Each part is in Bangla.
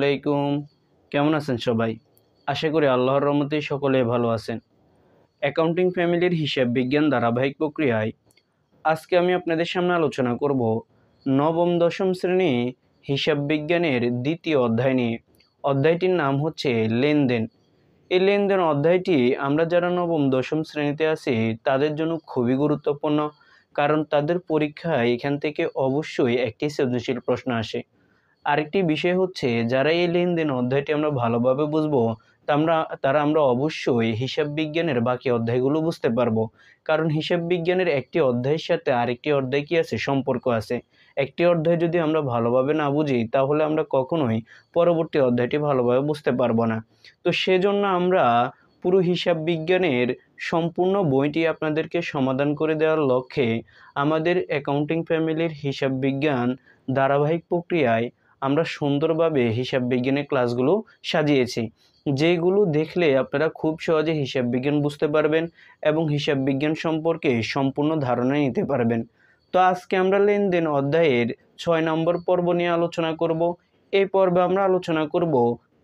আলাইকুম। কেমন আছেন সবাই? আশা করি আল্লাহর রহমতে সকলে ভালো আছেন। অ্যাকাউন্টিং ফ্যামিলির হিসাব বিজ্ঞান ধারাবাহিক প্রক্রিয়ায় আজকে আমি আপনাদের সামনে আলোচনা করব নবম দশম শ্রেণী হিসাব বিজ্ঞানের দ্বিতীয় অধ্যায় নিয়ে। অধ্যায়টির নাম হচ্ছে লেনদেন। এই লেনদেন অধ্যায়টি আমরা যারা নবম দশম শ্রেণীতে আছি তাদের জন্য খুবই গুরুত্বপূর্ণ, কারণ তাদের পরীক্ষায় এখান থেকে অবশ্যই একটি সৃজনশীল প্রশ্ন আসে। আরেকটি বিষয় হচ্ছে, যারা এই লেনদেন অধ্যায়টি আমরা ভালোভাবে বুঝবো আমরা অবশ্যই হিসাব বিজ্ঞানের বাকি অধ্যায়গুলো বুঝতে পারবো। কারণ হিসাব বিজ্ঞানের একটি অধ্যায়ের সাথে আরেকটি অধ্যায় কি আছে, সম্পর্ক আছে। একটি অধ্যায় যদি আমরা ভালোভাবে না বুঝি তাহলে আমরা কখনোই পরবর্তী অধ্যায়টি ভালোভাবে বুঝতে পারবো না। তো সেজন্য আমরা পুরো হিসাব বিজ্ঞানের সম্পূর্ণ বইটি আপনাদেরকে সমাধান করে দেওয়ার লক্ষ্যে আমাদের অ্যাকাউন্টিং ফ্যামিলির হিসাব বিজ্ঞান ধারাবাহিক প্রক্রিয়ায় আমরা সুন্দরভাবে হিসাব বিজ্ঞানের ক্লাসগুলো সাজিয়েছি, যেগুলো দেখলে আপনারা খুব সহজে হিসাব বিজ্ঞান বুঝতে পারবেন এবং হিসাব বিজ্ঞান সম্পর্কে সম্পূর্ণ ধারণা নিতে পারবেন। তো আজকে আমরা লেনদেন অধ্যায়ের 6 নম্বর পর্ব নিয়ে আলোচনা করব। এই পর্বে আমরা আলোচনা করব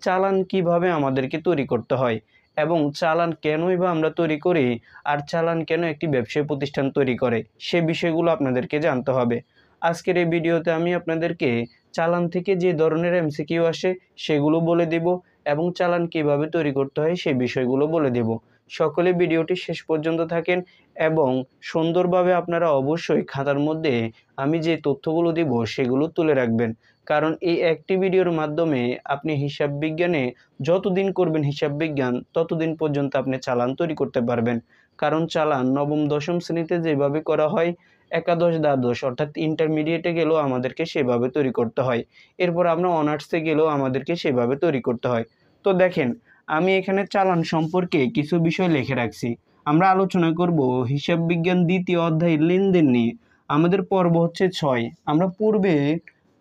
চালান কিভাবে আমাদেরকে তৈরি করতে হয় এবং চালান কেনই বা আমরা তৈরি করি, আর চালান কেন একটি ব্যবসায়ী প্রতিষ্ঠান তৈরি করে, সে বিষয়গুলো আপনাদেরকে জানতে হবে। আজকের এই ভিডিওতে আমি আপনাদেরকে চালান থেকে যে ধরনের এমসিকিউ আসে সেগুলো বলে দেব এবং চালান কিভাবে তৈরি করতে হয় সেই বিষয়গুলো বলে দেব। সকলে ভিডিওটি শেষ পর্যন্ত থাকেন এবং সুন্দরভাবে আপনারা অবশ্যই খাতার মধ্যে আমি যে তথ্যগুলো দেব সেগুলো তুলে রাখবেন। কারণ এই একটি ভিডিওর মাধ্যমে আপনি হিসাব বিজ্ঞানে যতদিন করবেন হিসাব বিজ্ঞান ততদিন পর্যন্ত আপনি চালান তৈরি করতে পারবেন। কারণ চালান নবম দশম শ্রেণীতে যেভাবে করা হয়, একাদশ দ্বাদশ অর্থাৎ ইন্টারমিডিয়েটে গেলেও আমাদেরকে সেভাবে তৈরি করতে হয়। এরপর আমরা অনার্সে গেলেও আমাদেরকে সেভাবে তৈরি করতে হয়। তো দেখেন, আমি এখানে চালান সম্পর্কে কিছু বিষয় লিখে রাখছি। আমরা আলোচনা করব হিসাব বিজ্ঞান দ্বিতীয় অধ্যায় লেনদেন নিয়ে। আমাদের পর্ব হচ্ছে 6। আমরা পূর্বে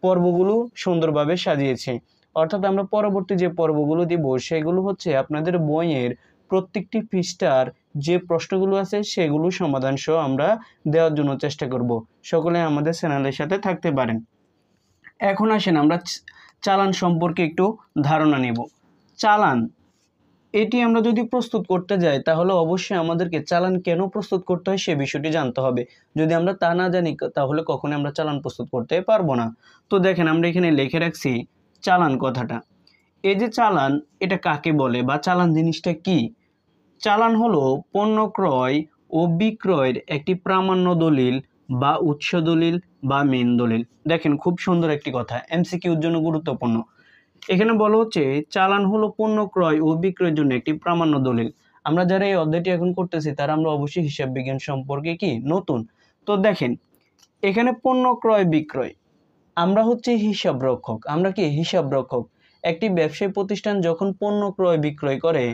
পর্বগুলো সুন্দরভাবে সাজিয়েছি, অর্থাৎ আমরা পরবর্তী যে পর্বগুলো দিব সেগুলো হচ্ছে আপনাদের বইয়ের প্রত্যেকটি পৃষ্ঠার যে প্রশ্নগুলো আছে সেগুলো সমাধান সহ আমরা দেওয়ার জন্য চেষ্টা করব। সকলে আমাদের চ্যানেলের সাথে থাকতে পারেন। এখন আসেন আমরা চালান সম্পর্কে একটু ধারণা নেব। চালান এটি আমরা যদি প্রস্তুত করতে যাই তাহলে অবশ্যই আমাদেরকে চালান কেন প্রস্তুত করতে হয় সে বিষয়টি জানতে হবে। যদি আমরা তা না জানি তাহলে কখনোই আমরা চালান প্রস্তুত করতে পারবো না। তো দেখেন, আমরা এখানে লিখে রাখছি চালান কথাটা। এই যে চালান, এটা কাকে বলে বা চালান জিনিসটা কি? চালান হলো পণ্য ক্রয় ও বিক্রয়ের একটি প্রামাণ্য দলিল বা উৎস দলিল বা মেইন দলিল। দেখেন, খুব সুন্দর একটি কথা, এমসিকিউর জন্য গুরুত্বপূর্ণ। এখানে বলা হচ্ছে চালান হলো পণ্য ক্রয় ও বিক্রয়ের জন্য একটি প্রামাণ্য দলিল। আমরা যারা এই অধ্যায়টি এখন করতেছি তারা আমরা অবশ্যই হিসাব বিজ্ঞান সম্পর্কে কি নতুন। তো দেখেন, এখানে পণ্য ক্রয় বিক্রয়, আমরা হচ্ছে হিসাব রক্ষক। আমরা কি হিসাব রক্ষক? একটি ব্যবসায়ী প্রতিষ্ঠান যখন পণ্য ক্রয় বিক্রয় করে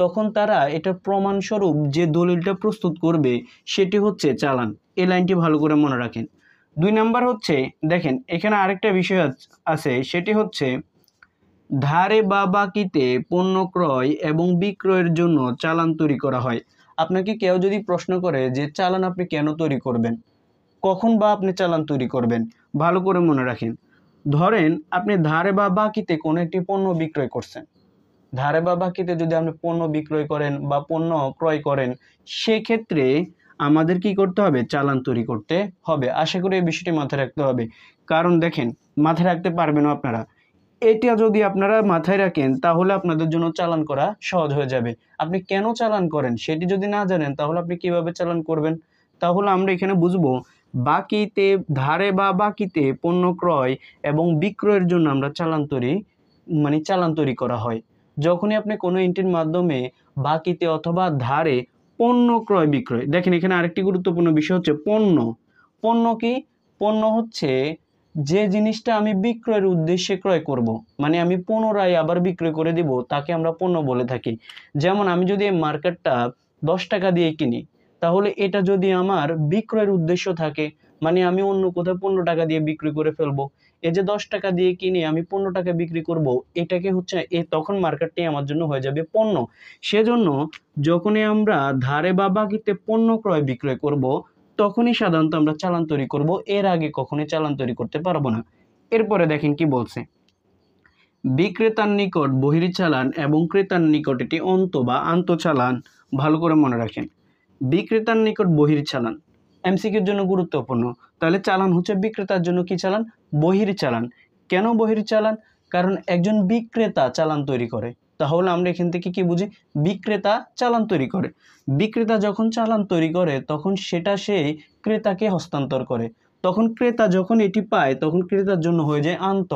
তখন তারা এটা প্রমাণস্বরূপ যে দলিলটা প্রস্তুত করবে সেটি হচ্ছে চালান। এই লাইনটি ভালো করে মনে রাখেন। 2 নাম্বার হচ্ছে, দেখেন এখানে আরেকটা বিষয় আছে, সেটি হচ্ছে ধারে বা বাকিতে পণ্য ক্রয় এবং বিক্রয়ের জন্য চালান তৈরি করা হয়। আপনাকে কেউ যদি প্রশ্ন করে যে চালান আপনি কেন তৈরি করবেন, কখন বা আপনি চালান তৈরি করবেন, ভালো করে মনে রাখেন। ধরেন আপনি ধারে বা বাকিতে কোনো একটি পণ্য বিক্রয় করছেন। ধারে বা বাকিতে যদি আপনি পণ্য বিক্রয় করেন বা পণ্য ক্রয় করেন, সেক্ষেত্রে আমাদের কি করতে হবে? চালান তৈরি করতে হবে। আশা করি এই বিষয়টি মাথায় রাখতে হবে। কারণ দেখেন, মাথায় রাখতে পারবেন আপনারা, এটা যদি আপনারা মাথায় রাখেন তাহলে আপনাদের জন্য চালান করা সহজ হয়ে যাবে। আপনি কেন চালান করেন সেটি যদি না জানেন তাহলে আপনি কিভাবে চালান করবেন? তাহলে আমরা এখানে বুঝবো বাকিতে, ধারে বা বাকিতে পণ্য ক্রয় এবং বিক্রয়ের জন্য আমরা চালান তৈরি করা হয়। যখনই আপনি কোনো এন্ট্রির মাধ্যমে বাকিতে অথবা ধারে পণ্য ক্রয় বিক্রয়, দেখেন এখানে আরেকটি গুরুত্বপূর্ণ বিষয় হচ্ছে পণ্য। পণ্য কি? পণ্য হচ্ছে যে জিনিসটা আমি বিক্রয়ের উদ্দেশ্যে ক্রয় করব, মানে আমি পুনরায় আবার বিক্রয় করে দিব, তাকে আমরা পণ্য বলে থাকি। যেমন আমি যদি এই মার্কেটটা 10 টাকা দিয়ে কিনি, তাহলে এটা যদি আমার বিক্রয়ের উদ্দেশ্য থাকে, মানে আমি অন্য কোথাও 15 টাকা দিয়ে বিক্রি করে ফেলবো, এই যে 10 টাকা দিয়ে কিনে আমি 15 টাকা বিক্রি করব, এটাকে হচ্ছে তখন মার্কেটটাই আমার জন্য হয়ে যাবে পণ্য। সেজন্য যখনই আমরা ধারে বা বাকিতে পণ্য ক্রয় বিক্রয় করব তখনই সাধারণত আমরা চালান তৈরি করব, এর আগে কখনোই চালান তৈরি করতে পারবো না। এরপরে দেখেন কি বলছে, বিক্রেতার নিকট বহির্চালান এবং ক্রেতার নিকট এটি অন্ত বা আন্তঃচালান। ভালো করে মনে রাখেন, বিক্রেতার নিকট বহির্চালান এমসিকিউর জন্য গুরুত্বপূর্ণ। তাহলে চালান হচ্ছে বিক্রেতার জন্য কি চালান? বহির্চালান। কেন বহির্চালান? কারণ একজন বিক্রেতা চালান তৈরি করে। তাহলে আমরা এখান থেকে কি বুঝি? বিক্রেতা চালান তৈরি করে। বিক্রেতা যখন চালান তৈরি করে তখন সেটা সে ক্রেতাকে হস্তান্তর করে। তখন ক্রেতা যখন এটি পায় তখন ক্রেতার জন্য হয়ে যায় আন্ত।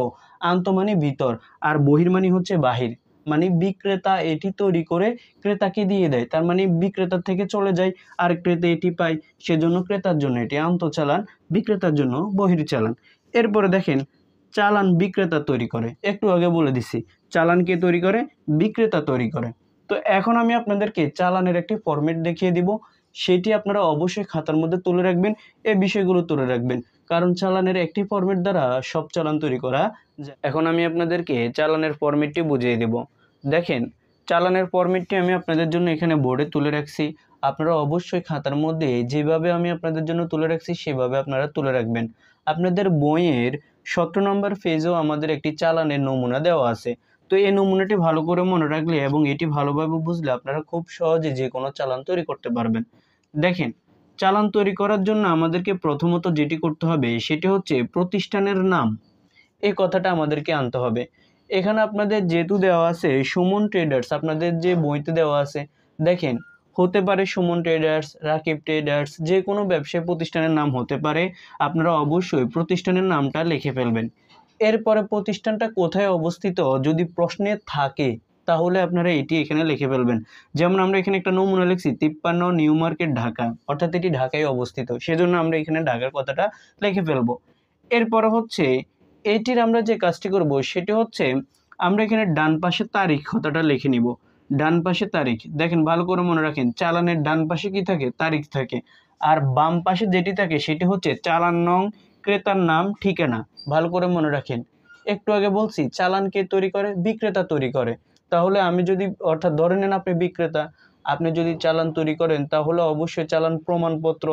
আন্ত মানে ভিতর, আর বহির মানে হচ্ছে বাহির। মানে বিক্রেতা এটি তৈরি করে ক্রেতাকে দিয়ে দেয়, তার মানে বিক্রেতার থেকে চলে যায় আর ক্রেতা এটি পায়, সেজন্য ক্রেতার জন্য এটি আন্তঃচালান, বিক্রেতার জন্য বহির্চালান। এরপরে দেখেন, চালান বিক্রেতা তৈরি করে। একটু আগে বলে দিছি, চালান কে তৈরি করে? বিক্রেতা তৈরি করে। তো এখন আমি আপনাদেরকে চালানের একটি ফরম্যাট দেখিয়ে দিব, সেটি আপনারা অবশ্যই খাতার মধ্যে তুলে রাখবেন। এই বিষয়গুলো তুলে রাখবেন, কারণ চালানের একটি ফরম্যাট দ্বারা সব চালান তৈরি করা যায়। এখন আমি আপনাদেরকে চালানের ফরম্যাটটি বুঝিয়ে দেব। দেখেন, চালানের ফরম্যাটটি আমি আপনাদের জন্য এখানে বোর্ডে তুলে রাখছি। আপনারা অবশ্যই খাতার মধ্যে যেভাবে আমি আপনাদের জন্য তুলে রাখছি সেভাবে আপনারা তুলে রাখবেন। আপনাদের বইয়ের 17 নম্বর পেজেও আমাদের একটি চালানের নমুনা দেওয়া আছে। তো এই নমুনাটি ভালো করে মনে রাখলে এবং এটি ভালোভাবে বুঝলে আপনারা খুব সহজে যে কোনো চালান তৈরি করতে পারবেন। দেখেন, চালান তৈরি করার জন্য আমাদেরকে প্রথমত যেটি করতে হবে সেটি হচ্ছে প্রতিষ্ঠানের নাম। এই কথাটা আমাদেরকে আনতে হবে। এখানে আপনাদের যেহেতু দেওয়া আছে সুমন ট্রেডার্স, আপনাদের যে বইতে দেওয়া আছে, দেখেন হতে পারে সুমন ট্রেডার্স, রাকিব ট্রেডার্স, যে কোনো ব্যবসায়ী প্রতিষ্ঠানের নাম হতে পারে। আপনারা অবশ্যই প্রতিষ্ঠানের নামটা লিখে ফেলবেন। এরপরে প্রতিষ্ঠানটা কোথায় অবস্থিত যদি প্রশ্নে থাকে তাহলে আপনারা এটি এখানে লিখে ফেলবেন। যেমন আমরা এখানে একটা নমুনা লিখছি 53 নিউ মার্কেট ঢাকা, অর্থাৎ এটি ঢাকায় অবস্থিত, সেজন্য আমরা এখানে ঢাকার কথাটা লিখে ফেলবো। এরপরে হচ্ছে এটির আমরা যে কাজটি করব সেটি হচ্ছে আমরা এখানে ডান পাশে তারিখ কথাটা লিখে নিব। ডান পাশে তারিখ, দেখেন ভালো করে মনে রাখেন, চালানের ডান পাশে কি থাকে? তারিখ থাকে। আর বাম পাশে যেটি থাকে সেটি হচ্ছে চালান নং, ক্রেতার নাম, ঠিকানা। ভালো করে মনে রাখেন, একটু আগে বলছি চালান কে তৈরি করে? বিক্রেতা তৈরি করে। তাহলে আমি যদি, অর্থাৎ ধরে নেন আপনি বিক্রেতা, আপনি যদি চালান তৈরি করেন তাহলে অবশ্যই চালান প্রমাণপত্র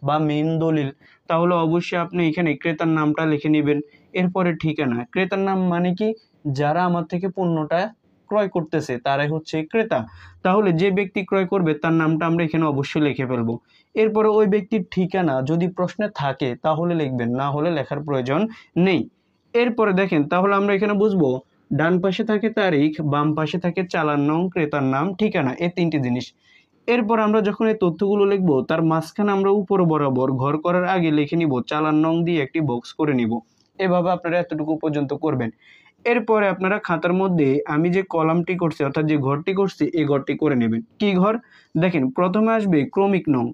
বা মেইন দলিল, তাহলে অবশ্যই আপনি এখানে ক্রেতার নামটা লিখে নেবেন। এরপরে ঠিকানা, ক্রেতার নাম মানে কি? যারা আমার থেকে পণ্যটা ক্রয় করতেছে তারাই হচ্ছে ক্রেতা। তাহলে যে ব্যক্তি ক্রয় করবে তার নামটা আমরা এখানে অবশ্যই লিখে ফেলবো। এরপরে ওই ব্যক্তির ঠিকানা যদি প্রশ্নে থাকে তাহলে লিখবেন, না হলে লেখার প্রয়োজন নেই। এরপরে দেখেন, তাহলে আমরা এখানে বুঝবো ডান পাশে থাকে তারিখ, বাম পাশে থাকে চালান নং, ক্রেতার নাম, ঠিকানা, এই তিনটি জিনিস। এরপর আমরা যখন এই তথ্যগুলো লিখবো তার মাঝখানে আমরা উপর বরাবর ঘর করার আগে লিখে নিব চালান নং দিয়ে একটি বক্স করে নিব। এভাবে আপনারা এতটুকু পর্যন্ত করবেন। এরপরে আপনারা খাতার মধ্যে আমি যে কলামটি করছি অর্থাৎ যে ঘরটি করছি এই ঘরটি করে নেবেন। কি ঘর? দেখেন প্রথমে আসবে ক্রমিক নং।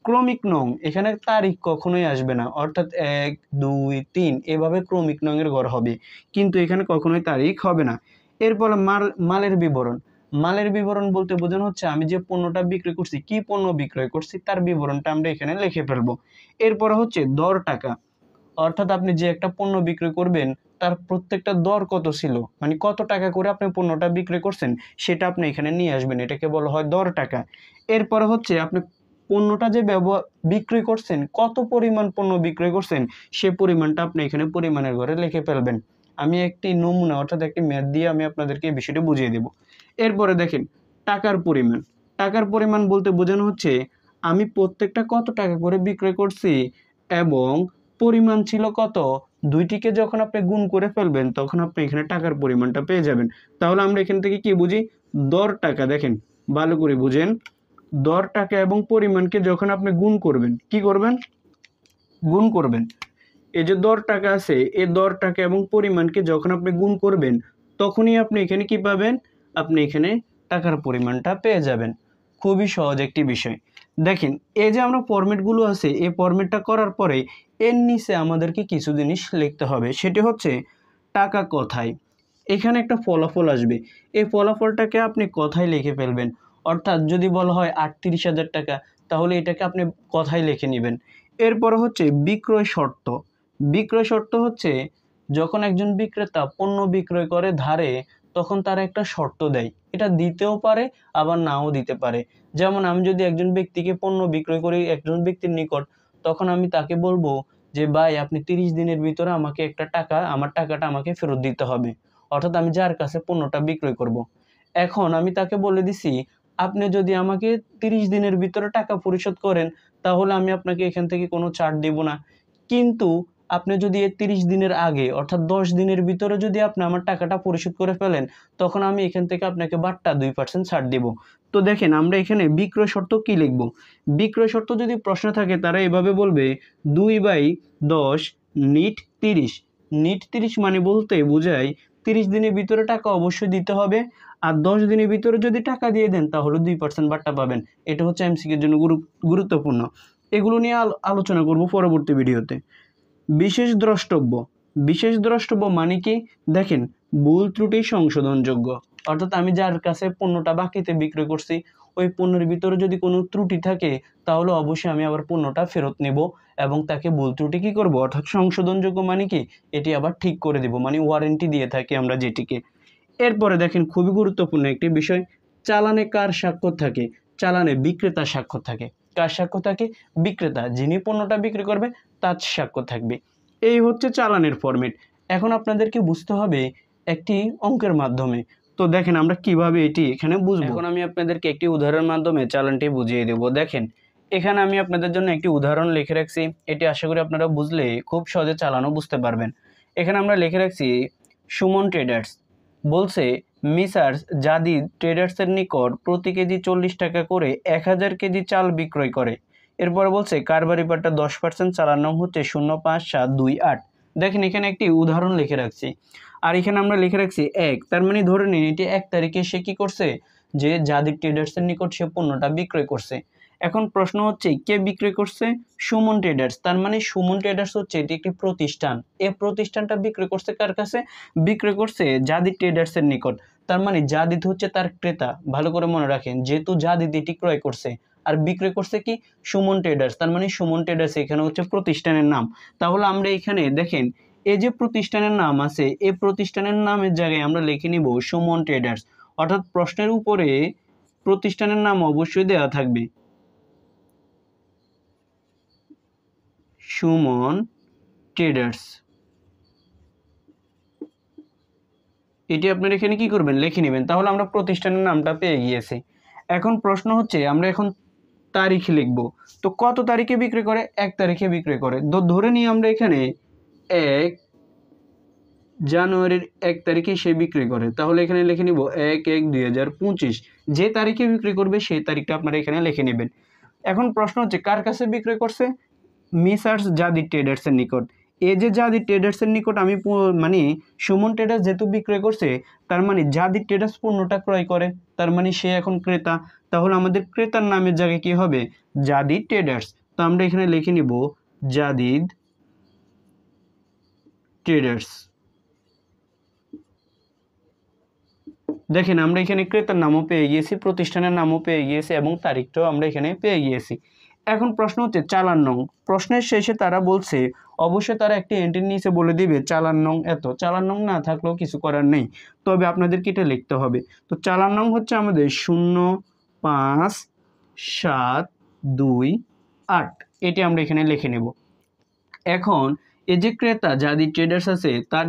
ক্রমিক নং, এখানে তারিখ কখনোই আসবে না, অর্থাৎ 1 2 3 এভাবে ক্রমিক নং এর ঘর হবে, কিন্তু এখানে কখনোই তারিখ হবে না। এরপরে মালের বিবরণ। মালের বিবরণ বলতে বোঝানো হচ্ছে আমি যে পণ্যটা বিক্রি করছি, কি পণ্য বিক্রয় করছি তার বিবরণটা আমরা এখানে লিখে ফেলবো। এরপরে হচ্ছে দর টাকা, অর্থাৎ আপনি যে একটা পণ্য বিক্রি করবেন তার প্রত্যেকটা দর কত ছিল, মানে কত টাকা করে আপনি পণ্যটা বিক্রি করছেন সেটা আপনি এখানে নিয়ে আসবেন, এটাকে বলা হয় দর টাকা। এরপরে হচ্ছে আপনি পণ্যটা যে বিক্রি করছেন, কত পরিমাণ পণ্য বিক্রয় করছেন সে পরিমাণটা আপনি এখানে পরিমাণের ঘরে লিখে ফেলবেন। আমি একটি নমুনা অর্থাৎ একটি ম্যাথ দিয়ে আমি আপনাদেরকে এই বিষয়টি বুঝিয়ে দেব। এরপরে দেখেন টাকার পরিমাণ। টাকার পরিমাণ বলতে বোঝানো হচ্ছে আমি প্রত্যেকটা কত টাকা করে বিক্রয় করছি এবং পরিমাণ ছিল কত, দুইটিকে যখন আপনি গুণ করে ফেলবেন তখন আপনি এখানে টাকার পরিমাণটা পেয়ে যাবেন। তাহলে আমরা এখান থেকে কি বুঝি? দর টাকা। দেখেন ভালো করে বুঝেন, দর টাকা এবং পরিমাণকে যখন আপনি গুণ করবেন, কি করবেন? গুণ করবেন। এই যে দর টাকা আছে, এই দর টাকা এবং পরিমাণকে যখন আপনি গুণ করবেন তখনই আপনি এখানে কি পাবেন? আপনি এখানে টাকার পরিমাণটা পেয়ে যাবেন। খুবই সহজ একটি বিষয়। দেখেন এই যে আমরা ফরম্যাটগুলো আছে এই ফরম্যাটটা করার পরে এর নিচে আমাদেরকে কিছু জিনিস লিখতে হবে, সেটি হচ্ছে টাকা কথায়। এখানে একটা ফলাফল আসবে, এই ফলাফলটাকে আপনি কথায় লিখে ফেলবেন। অর্থাৎ যদি বলা হয় 38,000 টাকা, তাহলে এটাকে আপনি কথায় লিখে নেবেন। এরপরে হচ্ছে বিক্রয় শর্ত। বিক্রয় শর্ত হচ্ছে যখন একজন বিক্রেতা পণ্য বিক্রয় করে ধারে তখন তারা একটা শর্ত দেয়, এটা দিতেও পারে আবার নাও দিতে পারে। যেমন আমি যদি একজন ব্যক্তিকে পণ্য বিক্রয় করি একজন ব্যক্তির নিকট, তখন আমি তাকে বলবো যে ভাই আপনি 30 দিনের ভিতরে আমাকে একটা টাকা, আমার টাকাটা আমাকে ফেরত দিতে হবে। অর্থাৎ আমি যার কাছে পণ্যটা বিক্রয় করব। এখন আমি তাকে বলে দিছি আপনি যদি আমাকে 30 দিনের ভিতরে টাকা পরিশোধ করেন তাহলে আমি আপনাকে এখান থেকে কোনো ছাড় দেব না, কিন্তু আপনি যদি এর 30 দিনের আগে অর্থাৎ 10 দিনের ভিতরে যদি আপনি আমার টাকাটা পরিশোধ করে ফেলেন তখন আমি এখান থেকে আপনাকে বাট্টা 2% ছাড় দেব। তো দেখেন আমরা এখানে বিক্রয় শর্ত কি লিখব। বিক্রয় শর্ত যদি প্রশ্ন থাকে তারা এভাবে বলবে 2/10 নিট 30। নিট 30 মানে বলতে বোঝায় 30 দিনের ভিতরে টাকা অবশ্যই দিতে হবে, আর 10 দিনের ভিতরে যদি টাকা দিয়ে দেন তাহলে 2% বাট্টা পাবেন। এটা হচ্ছে এমসিকিউর জন্য গুরুত্বপূর্ণ। এগুলো নিয়ে আলোচনা করব পরবর্তী ভিডিওতে। বিশেষ দ্রষ্টব্য। বিশেষ দ্রষ্টব্য মানে কি? দেখেন ভুল ত্রুটি সংশোধনযোগ্য, অর্থাৎ আমি যার কাছে পণ্যটা বাকিতে বিক্রয় করছি ওই পণ্যের ভিতরে যদি কোনো ত্রুটি থাকে তাহলে অবশ্যই আমি আবার পণ্যটা ফেরত নেব এবং তাকে ভুল ত্রুটি কী করবো, অর্থাৎ সংশোধনযোগ্য মানে কি এটি আবার ঠিক করে দেব, মানে ওয়ারেন্টি দিয়ে থাকি আমরা যেটিকে। এরপরে দেখেন খুবই গুরুত্বপূর্ণ একটি বিষয়, চালানে কার স্বাক্ষর থাকে? চালানে বিক্রেতার স্বাক্ষর থাকে। কার স্বাক্ষর থাকে? বিক্রেতা, যিনি পণ্যটা বিক্রি করবে তার স্বাক্ষর থাকবে। এই হচ্ছে চালানের ফরম্যাট। এখন আপনাদেরকে বুঝতে হবে একটি অঙ্কের মাধ্যমে। তো দেখেন আমরা কিভাবে এটি এখানে বুঝবো। এখন আমি আপনাদেরকে একটি উদাহরণের মাধ্যমে চালানটি বুঝিয়ে দেব। দেখেন এখানে আমি আপনাদের জন্য একটি উদাহরণ লিখে রাখছি, এটি আশা করি আপনারা বুঝলে খুব সহজে চালানো বুঝতে পারবেন। এখানে আমরা লিখে রাখছি সুমন ট্রেডার্স বলছে মিসার্স জাদিদ ট্রেডার্সের নিকট প্রতি কেজি 40 টাকা করে 1000 কেজি চাল বিক্রয় করে। এরপরে বলছে কারবারি পাট্টা 10%, চালান নং হচ্ছে 05728। দেখেন এখানে একটি উদাহরণ লিখে রাখছি, আর এখানে আমরা লিখে রাখছি 1, তার মানে ধরে নিন এটি 1 তারিখে সে কি করছে, যে জাদিদ ট্রেডার্সের নিকট সে পণ্যটা বিক্রয় করছে। এখন প্রশ্ন হচ্ছে কে বিক্রয় করছে? সুমন ট্রেডার্স। তার মানে সুমন ট্রেডার্স হচ্ছে এটি একটি প্রতিষ্ঠান, এই প্রতিষ্ঠানটা বিক্রয় করছে কার কাছে? বিক্রয় করছে জাদিদ ট্রেডার্সের নিকট। তার মানে জাদিদ হচ্ছে তার ক্রেতা, ভালো করে মনে রাখেন, যেহেতু জাদিদ এটি ক্রয় করছে আর বিক্রয় করছে কি? সুমন ট্রেডার্স। তার মানে সুমন ট্রেডার্স এখানে হচ্ছে প্রতিষ্ঠানের নাম। তাহলে আমরা এখানে দেখেন এই যে প্রতিষ্ঠানের নাম আছে এই প্রতিষ্ঠানের নামের জায়গায় আমরা লিখে নিব সুমন ট্রেডার্স, অর্থাৎ প্রশ্নের উপরে প্রতিষ্ঠানের নাম অবশ্যই দেওয়া থাকবে সুমন ট্রেডার্স। এটি আপনারা এখানে কি করবেন, লিখে নেবেন। তাহলে আমরা প্রতিষ্ঠানের নামটা পেয়ে গিয়েছি। এখন প্রশ্ন হচ্ছে আমরা এখন তারিখ লিখব। তো কত তারিখে বিক্রি করে? 1 তারিখে বিক্রি করে। ধরে নিই আমরা এখানে 1 জানুয়ারির 1 তারিখে সে বিক্রি করে, তাহলে এখানে লিখে নিব 1/1/2025। যে তারিখে বিক্রি করবে সেই তারিখটা আপনারা এখানে লিখে নেবেন। এখন প্রশ্ন হচ্ছে কার কাছে বিক্রি করছে? মিসার্স জাদিদ ট্রেডার্সের নিকট। এই যে জাদিদ ট্রেডার্সের নিকট আমি মানে সুমন ট্রেডার্স যেহেতু বিক্রয় করছে তার মানে জাদিদ ট্রেডার্স পণ্যটা ক্রয় করে, তার মানে সে এখন ক্রেতা। তাহলে আমাদের ক্রেতার নামের জায়গায় কি হবে? Jadid traders. তো আমরা এখানে লিখে নিব জাদিদ ট্রেডার্স। দেখেন আমরা এখানে ক্রেতার নামও পেয়ে গিয়েছি, প্রতিষ্ঠানের নামও পেয়ে গিয়েছি এবং তারিখটাও আমরা এখানে পেয়ে গিয়েছি। এখন প্রশ্ন হচ্ছে চালান নং। প্রশ্নের শেষে তারা বলছে অবশ্যই তারা একটি এন্ট্রির নিচে বলে দিবে চালান নং এত। চালান নং না থাকলেও কিছু করার নেই, তবে আপনাদেরকে এটা লিখতে হবে। তো চালান নং হচ্ছে আমাদের 05728, এটি আমরা এখানে লিখে নেব। এখন এই যে ক্রেতা জাদিদ ট্রেডার্স আছে তার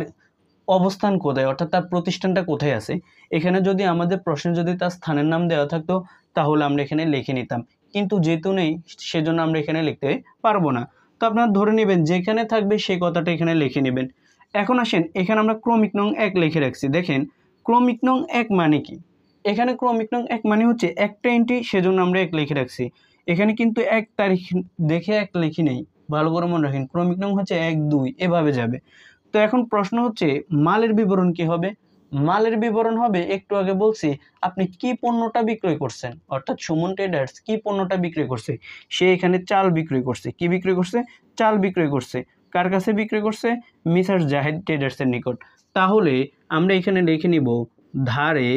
অবস্থান কোথায়, অর্থাৎ তার প্রতিষ্ঠানটা কোথায় আছে, এখানে যদি আমাদের প্রশ্নে যদি তার স্থানের নাম দেওয়া থাকতো তাহলে আমরা এখানে লিখে নিতাম, কিন্তু যেহেতু নেই সেজন্য আমরা এখানে লিখতে পারবো না। তো আপনারা ধরে নেবেন যেখানে থাকবে সেই কথাটা এখানে লিখে নেবেন। এখন আসেন এখানে আমরা ক্রমিক নং 1 লিখে রাখছি। দেখেন ক্রমিক নং 1 মানে কি? এখানে ক্রমিক নং 1 মানে হচ্ছে একটা এন্ট্রি, সেজন্য আমরা 1 লিখে রাখছি। এখানে কিন্তু 1 তারিখ দেখে 1 লিখি নেই, ভালো করে মনে রাখেন। ক্রমিক নং হচ্ছে 1 2 এভাবে যাবে। তো এখন প্রশ্ন হচ্ছে মালের বিবরণ কি হবে? মালের বিবরণ হবে একটু আগে বলছি আপনি কি পণ্যটা বিক্রয় করছেন, অর্থাৎ সুমন ট্রেডার্স কি পণ্যটা বিক্রয় করছে। সে এখানে চাল বিক্রয় করছে। কি বিক্রয় করছে? চাল বিক্রয় করছে। কার কাছে বিক্রয় করছে? মিসার্স জাহিদ ট্রেডার্সের নিকট। তাহলে আমরা এখানে লিখে নিব ধারে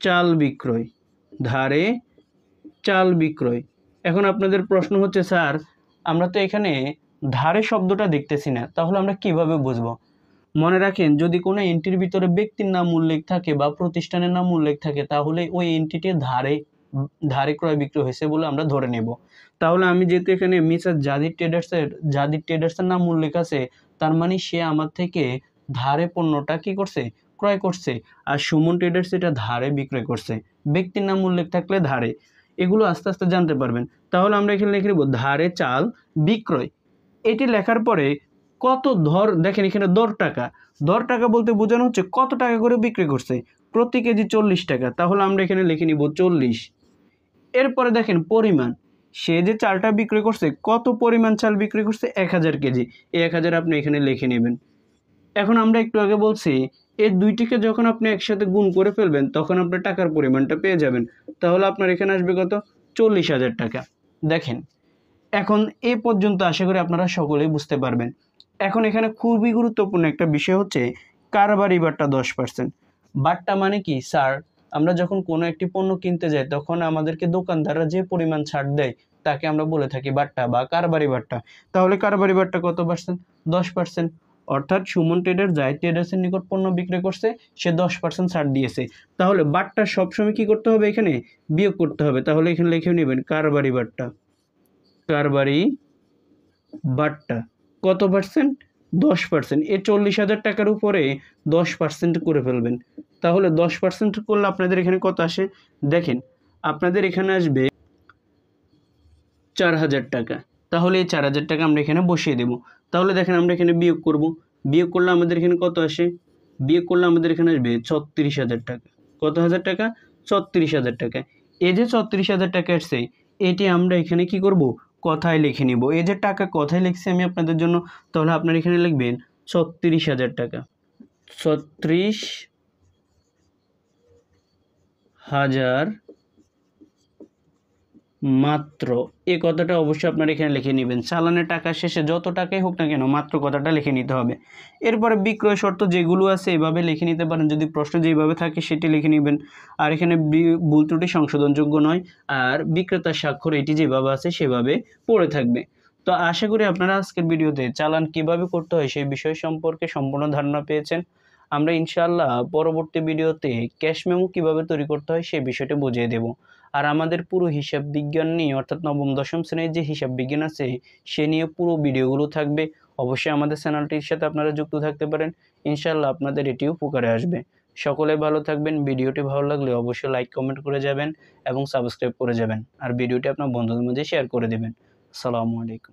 চাল বিক্রয়। ধারে চাল বিক্রয়। এখন আপনাদের প্রশ্ন হচ্ছে স্যার আমরা তো এখানে ধারে শব্দটা দেখতেছি না, তাহলে আমরা কিভাবে বুঝবো? মনে রাখেন যদি কোনো এন্ট্রির ভিতরে ব্যক্তির নাম উল্লেখ থাকে বা প্রতিষ্ঠানের নাম উল্লেখ থাকে তাহলে ওই এন্ট্রিটি ধারে ক্রয় বিক্রয় হয়েছে বলে আমরা ধরে নেব। তাহলে আমি যেহেতু এখানে মিসার জাদিদ ট্রেডার্সের নাম উল্লেখ আছে তার মানে সে আমার থেকে ধারে পণ্যটা কি করছে, ক্রয় করছে, আর সুমন ট্রেডার্স এটা ধারে বিক্রয় করছে। ব্যক্তির নাম উল্লেখ থাকলে ধারে, এগুলো আস্তে আস্তে জানতে পারবেন। তাহলে আমরা এখানে লিখে নেব ধারে চাল বিক্রয়। এটি লেখার পরে কত ধর, দেখেন এখানে দর টাকা, দর টাকা বলতে বোঝানো হচ্ছে কত টাকা করে বিক্রি করছে, প্রতি কেজি 40 টাকা, তাহলে আমরা এখানে লিখে নিব 40। এরপরে দেখেন পরিমাণ, সে যে চালটা বিক্রি করছে, কত পরিমাণ চাল বিক্রি করছে, 1000 কেজি, এই 1000 আপনি এখানে লিখে নেবেন। এখন আমরা একটু আগে বলছি এই দুইটিকে যখন আপনি একসাথে গুণ করে ফেলবেন তখন আপনার টাকার পরিমাণটা পেয়ে যাবেন। তাহলে আপনার এখানে আসবে কত, 40,000 টাকা। দেখেন এখন এই পর্যন্ত আশা করি আপনারা সকলেই বুঝতে পারবেন। এখন এখানে খুবই গুরুত্বপূর্ণ একটা বিষয় হচ্ছে কারবারি বাট্টা 10%। বাট্টা মানে কি স্যার, আমরা যখন কোনো একটি পণ্য কিনতে যাই তখন আমাদেরকে দোকানদাররা যে পরিমাণ ছাড় দেয় তাকে আমরা বলে থাকি বাট্টা বা কারবারি বাট্টা। তাহলে কারবারি বাট্টা কত পার্সেন্ট, 10%। অর্থাৎ সুমন ট্রেডার জাহিদ ট্রেডার্সের নিকট পণ্য বিক্রি করছে, সে 10% ছাড় দিয়েছে। তাহলে বাট্টা সবসময় কি করতে হবে, এখানে বিয়োগ করতে হবে। তাহলে এখানে লিখে নেবেন কারবারি বাট্টা, কারবারি বাট্টা কত পার্সেন্ট, 10%। এই 40,000 টাকার উপরে 10% করে ফেলবেন। তাহলে 10% করলে আপনাদের এখানে কত আসে, দেখেন আপনাদের এখানে আসবে 4,000 টাকা। তাহলে এই 4,000 টাকা আমরা এখানে বসিয়ে দেব। তাহলে দেখেন আমরা এখানে বিয়োগ করব, বিয়োগ করলে আমাদের এখানে কত আসে, বিয়োগ করলে আমাদের এখানে আসবে 36,000 টাকা। কত হাজার টাকা, 36,000 টাকা। এই যে 36,000 টাকা আসছে, এটি আমরা এখানে কি করব, কথায় লিখে নিব। এই যে টাকা কথায় লিখছি আমি আপনাদের জন্য, তাহলে আপনারা এখানে লিখবেন 36,000 টাকা, 36,000 মাত্র। এই কথাটা অবশ্যই আপনারা এখানে লিখে নেবেন। চালানের টাকা শেষে যত টাকাই হোক না কেন মাত্র কথাটা লিখে নিতে হবে। এরপরে বিক্রয় শর্ত যেগুলো আছে এভাবে লিখে নিতে পারেন, যদি প্রশ্ন যেভাবে থাকে সেটি লিখে নেবেন। আর এখানে ভুল ত্রুটি সংশোধনযোগ্য নয়, আর বিক্রেতার স্বাক্ষর এটি যেভাবে আছে সেভাবে পড়ে থাকবে। তো আশা করি আপনারা আজকের ভিডিওতে চালান কিভাবে করতে হয় সেই বিষয় সম্পর্কে সম্পূর্ণ ধারণা পেয়েছেন। আমরা ইনশাআল্লাহ পরবর্তী ভিডিওতে ক্যাশ মেমো কীভাবে তৈরি করতে হয় সেই বিষয়টা বুঝিয়ে দেব। আর আমাদের পুরো হিসাব বিজ্ঞান নিয়ে, অর্থাৎ নবম দশম শ্রেণীর যে হিসাব বিজ্ঞান আছে সে নিয়ে পুরো ভিডিওগুলো থাকবে। অবশ্যই আমাদের চ্যানেলটির সাথে আপনারা যুক্ত থাকতে পারেন, ইনশাআল্লাহ আপনাদের এটিও উপকারে আসবে। সকলে ভালো থাকবেন। ভিডিওটি ভালো লাগলে অবশ্যই লাইক কমেন্ট করে যাবেন এবং সাবস্ক্রাইব করে যাবেন, আর ভিডিওটি আপনার বন্ধুদের মধ্যে শেয়ার করে দেবেন। আসসালামু আলাইকুম।